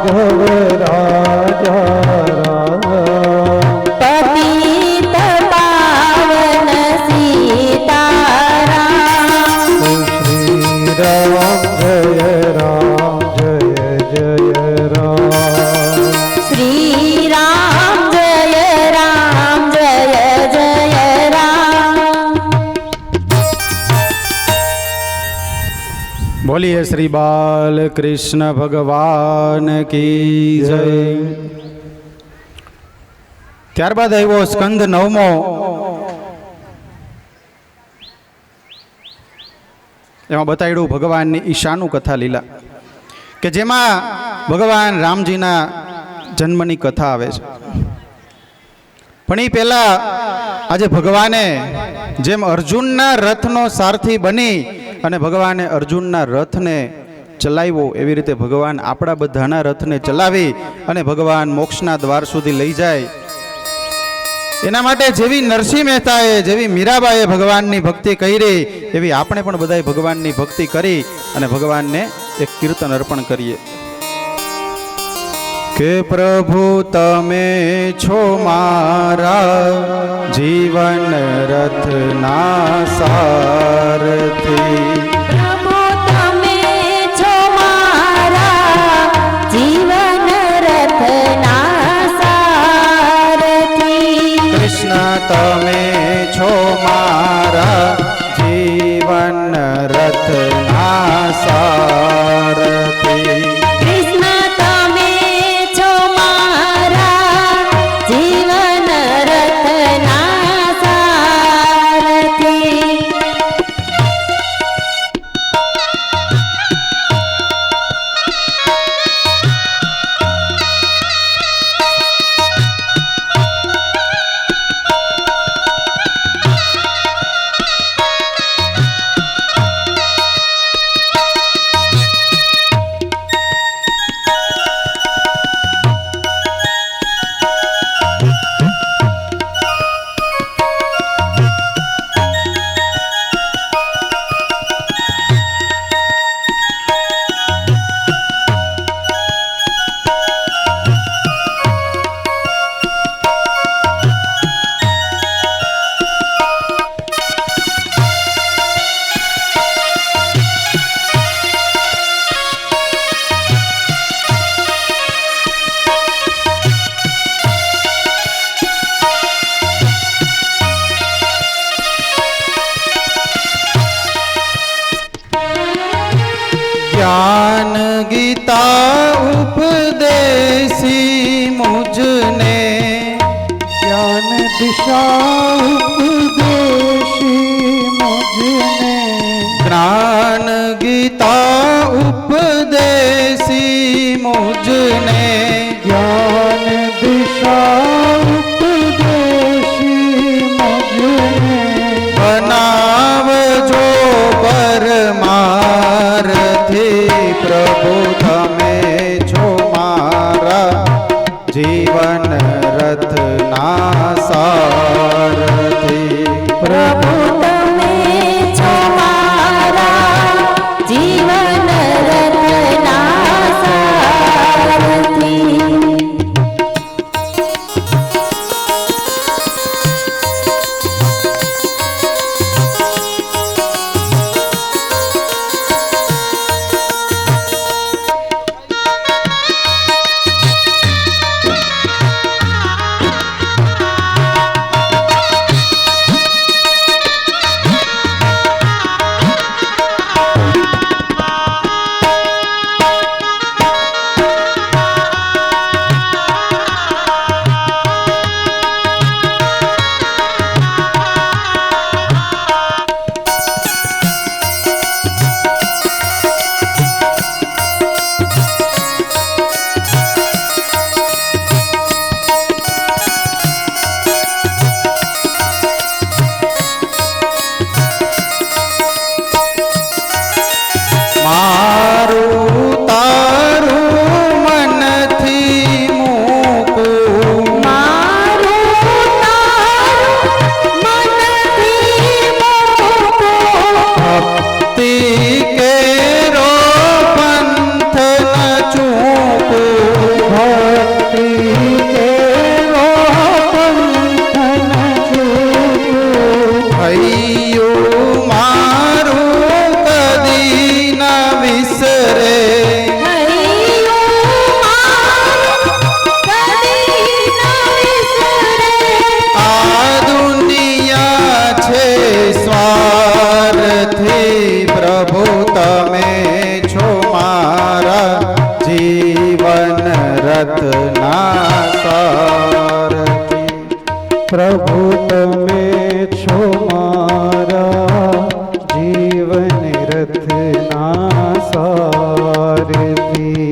રાઘવ રાજા રામ પતિત પાવન સીતારામ શ્રી રામ જય રામ જય જય રામ શ્રી રામ જય રામ જય જય રામ। બોલીએ શ્રી બાલ કૃષ્ણ ભગવાન કી જય। ત્યારબાદ આવ્યો સ્કંદ 9મો। એમાં બતાવ્યું ભગવાનની ઈશાનું કથા લીલા કે જેમાં ભગવાન રામજીના જન્મની કથા આવે છે। પણ એ પહેલા આજે ભગવાને જેમ અર્જુનના રથનો સારથી બની અને ભગવાને અર્જુનના રથને ચલાવ્યો એવી રીતે ભગવાન આપણા બધાના રથને ચલાવી અને ભગવાન મોક્ષના દ્વાર સુધી લઈ જાય। એના માટે જેવી નરસિંહ મહેતાએ જેવી મીરાબાઈએ ભગવાનની ભક્તિ કરી એવી આપણે પણ બધાએ ભગવાનની ભક્તિ કરી અને ભગવાનને એક કીર્તન અર્પણ કરીએ કે પ્રભુ તમે છો મારા જીવન રથના સારથી। પ્રભુ તમે છો મારા જીવન રથના સારથી। કૃષ્ણ તમે છો મારા જીવન રથના સારથી। કૃષ્ણ તમે છો મારા જીવન રથના સારથી। ज्ञान गीता उपदेसी मुझने ज्ञान दिशा उपदेशी मुझने ज्ञान गीता उपदेसी मुझने ज्ञान दिशा उपदेशी मुझने बनावजो परमारथी प्रभु તમે છો મારા જીવન રથના સારથી। પ્રભુ તમે છો મારા જીવન રથના સારથી। જીવન રથના સારથી. પ્રભુ તમે છો મારા જીવન રથના સારથી.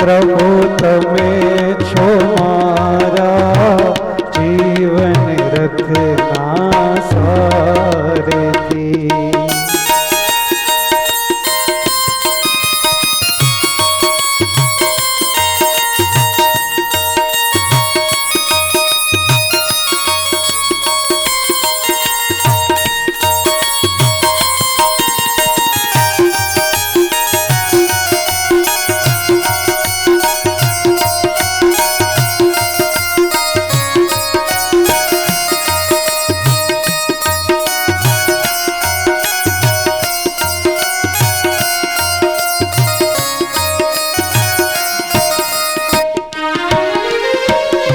પ્રભુ તમે છો મારા જીવન રથના સારથી.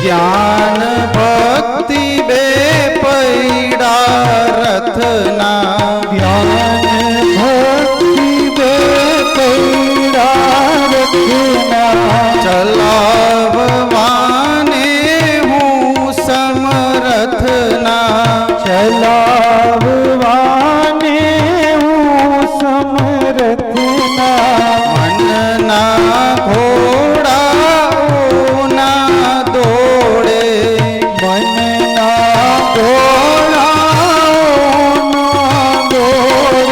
જ્ઞાન ભક્તિ બે પૈડા રથના. જ્ઞાન ભક્તિ બે પૈડા રથના. ચલાવવાને હું સમરથના. ચલાવવાને હું સમરથના. મનના ઘોડાઓના દોડે. મનના ઘોડાઓના દોડે.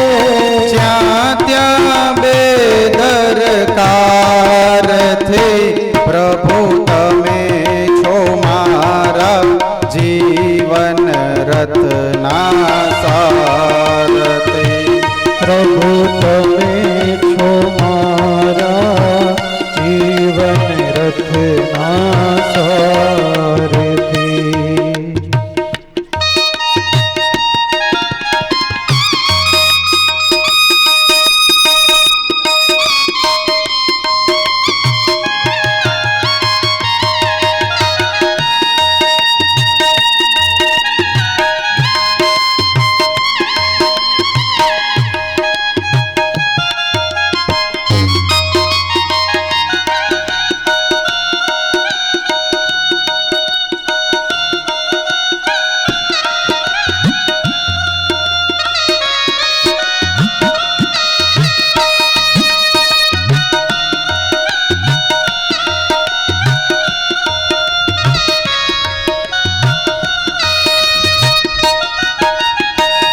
જ્યાં ત્યાં બેદરકારથી પ્રભુ તમે છો મારા જીવન રથના સારથી. પ્રભુ તમે છો મારા જીવન રથના સારથી.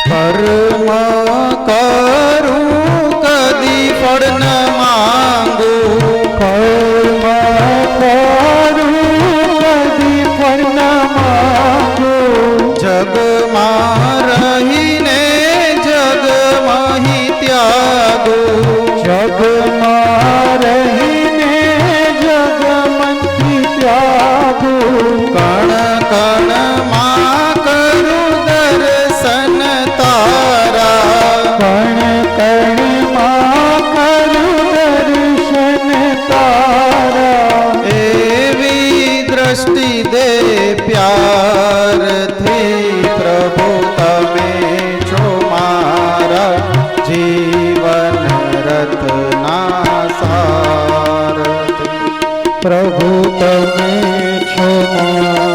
કર્મ કરું કદી ફળ ન માંગું. કર્મ કરું કદી ફળ ન માંગું. જગમાં રહીને જગમહી ત્યાગું. જગમાં રહીને જગમંથી ત્યાગું. કણ કણમાં કરું દર્શન પ્રભુ તમે છો મારા